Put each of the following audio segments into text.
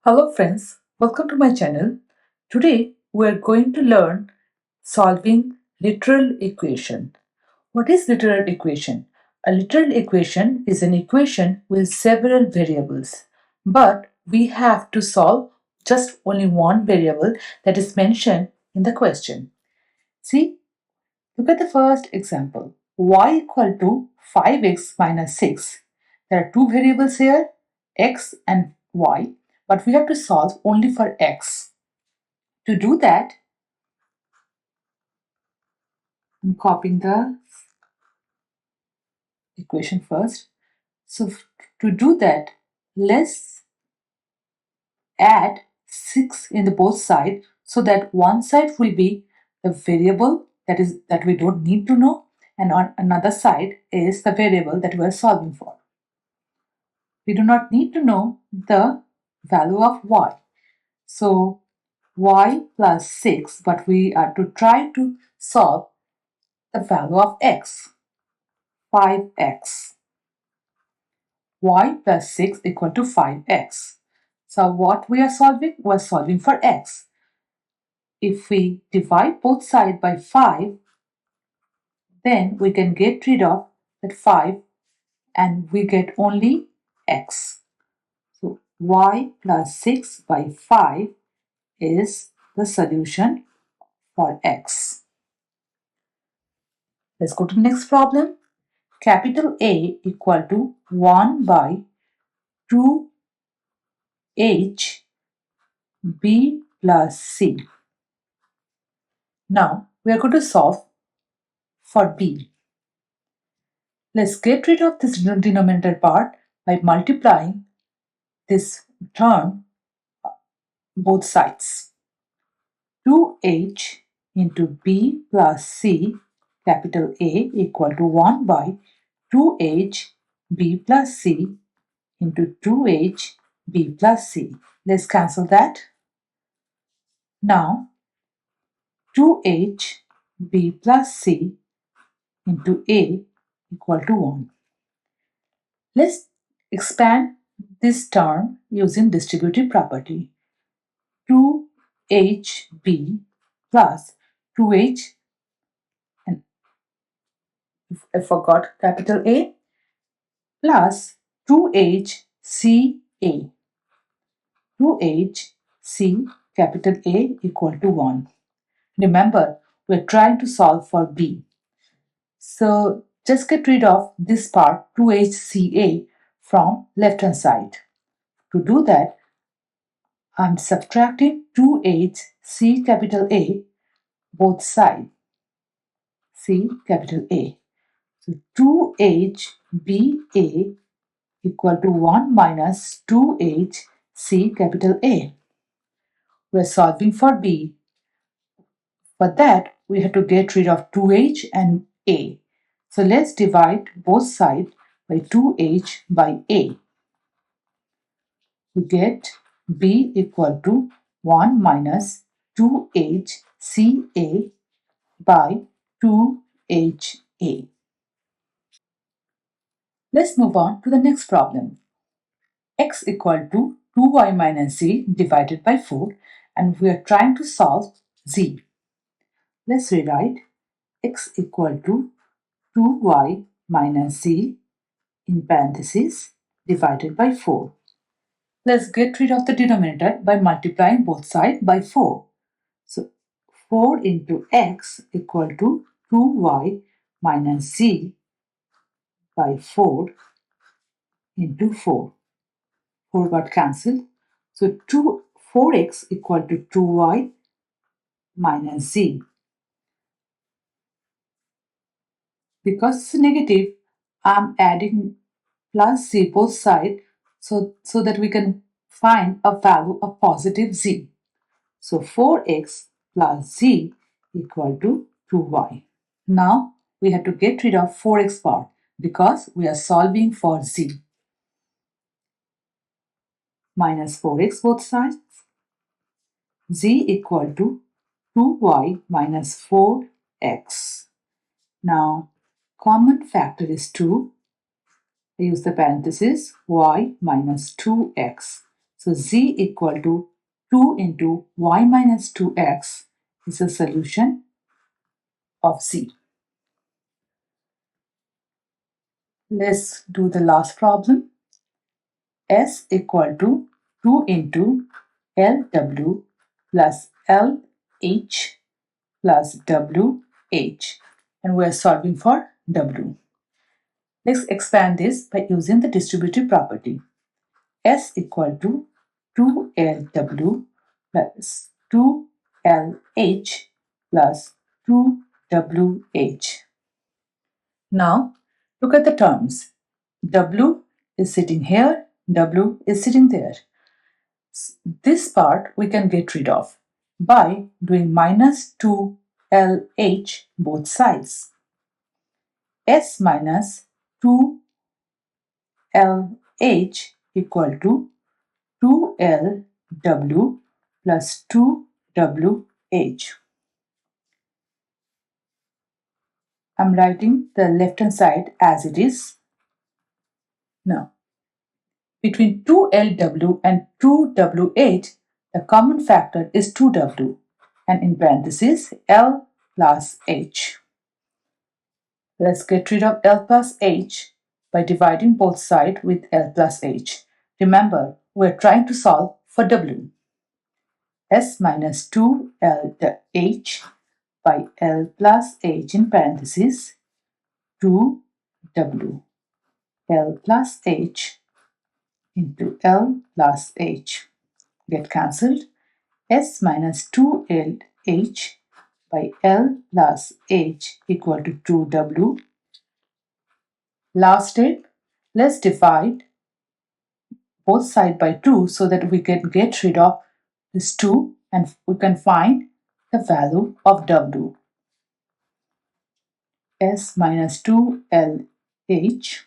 Hello friends, welcome to my channel. Today we are going to learn solving literal equation. What is literal equation? A literal equation is an equation with several variables, but we have to solve just only one variable that is mentioned in the question. See, look at the first example. Y equal to 5x minus 6. There are two variables here, x and y, but we have to solve only for x. To do that, I'm copying the equation first. So to do that, let's add 6 in the both sides so that one side will be the variable that we don't need to know, and on another side is the variable that we are solving for. We do not need to know the value of y. So y plus 6, but we are to try to solve the value of x, 5x. Y plus 6 equal to 5x. So what we are solving? We are solving for x. If we divide both sides by 5, then we can get rid of that 5 and we get only x. So y plus 6 by 5 is the solution for x. Let's go to the next problem. Capital A equal to 1 by 2h b plus c. Now we are going to solve for b. Let's get rid of this denominator part by multiplying this term both sides. 2h into b plus c, capital A, equal to 1 by 2h b plus c into 2h b plus c. Let's cancel that. Now 2h b plus c into a equal to 1. Let's expand this term using distributive property. 2hb plus 2h, and I forgot capital A, plus 2hca. 2hc capital A equal to 1. Remember, we're trying to solve for b. So just get rid of this part 2hca from left hand side. To do that, I'm subtracting 2h c capital A both sides. C capital A. So 2h b A equal to 1 minus 2h c capital A. We're solving for b. For that, we have to get rid of 2h and a. So let's divide both sides by 2h by a. We get b equal to 1 minus 2hca by 2ha. Let's move on to the next problem. X equal to 2y minus z divided by 4, and we are trying to solve z. Let's rewrite x equal to 2y minus z in parentheses divided by 4. Let's get rid of the denominator by multiplying both sides by 4. So 4 into x equal to 2y minus z by 4 into 4. 4 got cancelled. So 4x equal to 2y minus z. Because it's negative, I'm adding plus z both sides so that we can find a value of positive z. So 4x plus z equal to 2y. Now we have to get rid of 4x part because we are solving for z. Minus 4x both sides. Z equal to 2y minus 4x. Now common factor is 2. I use the parenthesis y minus 2x. So z equal to 2 into y minus 2x is a solution of z. Let's do the last problem. S equal to 2 into LW plus LH plus WH, and we are solving for W. Let's expand this by using the distributive property. S equal to 2LW plus 2LH plus 2WH. Now look at the terms. W is sitting here, W is sitting there. This part we can get rid of by doing minus 2LH both sides. S minus 2LH equal to 2LW plus 2WH. I'm writing the left hand side as it is. Now, between 2LW and 2WH, the common factor is 2W, and in parentheses L plus H. Let's get rid of L plus H by dividing both sides with L plus H. Remember, we're trying to solve for W. S minus 2LH by L plus H in parentheses 2W. L plus H into L plus H get cancelled. S minus 2LH by L plus H equal to 2W. Last step, let's divide both sides by 2 so that we can get rid of this 2 and we can find the value of W. S minus 2LH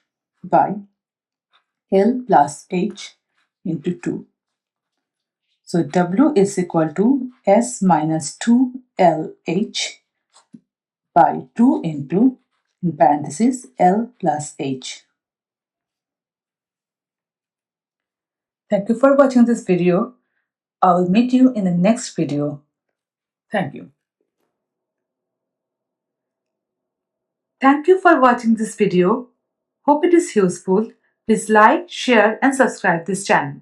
by L plus H into 2. So W is equal to S minus 2LH by 2 into, in parentheses, L plus H. Thank you for watching this video. I will meet you in the next video. Thank you. Thank you for watching this video. Hope it is useful. Please like, share and subscribe this channel.